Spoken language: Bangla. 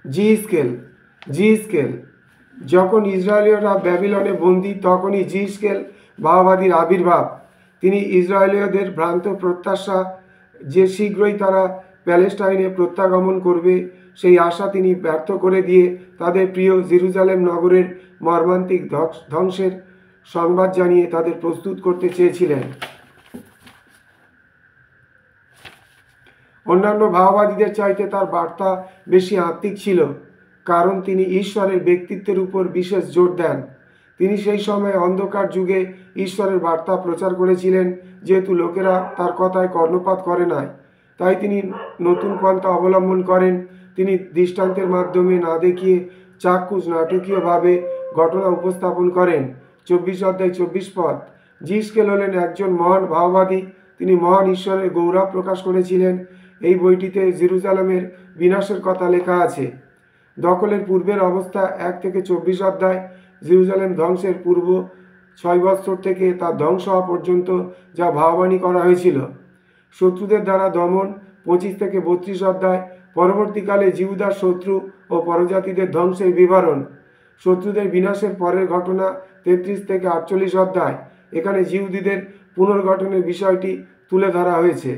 জিহিজকেল জিহিজকেল যখন ইসরায়েলীয়রা ব্যাবিলনে বন্দী, তখনই জিহিজকেল ভাওবাদীর আবির্ভাব। তিনি ইসরায়েলীয়দের ভ্রান্ত প্রত্যাশা যে শীঘ্রই তারা প্যালেস্টাইনে প্রত্যাগমন করবে, সেই আশা তিনি ব্যর্থ করে দিয়ে তাদের প্রিয় জেরুজালেম নগরের মর্মান্তিক ধ্বংসের সংবাদ জানিয়ে তাদের প্রস্তুত করতে চেয়েছিলেন। অন্যান্য ভাওবাদীদের চাইতে তার বার্তা বেশি আত্মিক ছিল, কারণ তিনি ঈশ্বরের ব্যক্তিত্বের উপর বিশেষ জোর দেন। তিনি সেই সময় অন্ধকার যুগে ঈশ্বরের বার্তা প্রচার করেছিলেন। যেহেতু লোকেরা তার কথায় কর্ণপাত করে নাই, তাই তিনি নতুন পন্থা অবলম্বন করেন। তিনি দৃষ্টান্তের মাধ্যমে না দেখিয়ে চাক্ষুষ নাটকীয়ভাবে ঘটনা উপস্থাপন করেন। 24 অধ্যায় 24 পদ। জিহিজকেল হলেন একজন মহান ভাওবাদী। তিনি মহান ঈশ্বরের গৌরব প্রকাশ করেছিলেন। এই বইটিতে জেরুজালেমের বিনাশের কথা লেখা আছে। দখলের পূর্বের অবস্থা 1 থেকে 24 অধ্যায়। জেরুজালেম ধ্বংসের পূর্ব 6 বছর থেকে তার ধ্বংস হওয়া পর্যন্ত যা ভাববাণী করা হয়েছিল। শত্রুদের দ্বারা দমন 25 থেকে 32 অধ্যায়। পরবর্তীকালে জিহুদার শত্রু ও পরজাতিদের ধ্বংসের বিবরণ। শত্রুদের বিনাশের পরের ঘটনা 33 থেকে 48 অধ্যায়। এখানে জিহুদীদের পুনর্গঠনের বিষয়টি তুলে ধরা হয়েছে।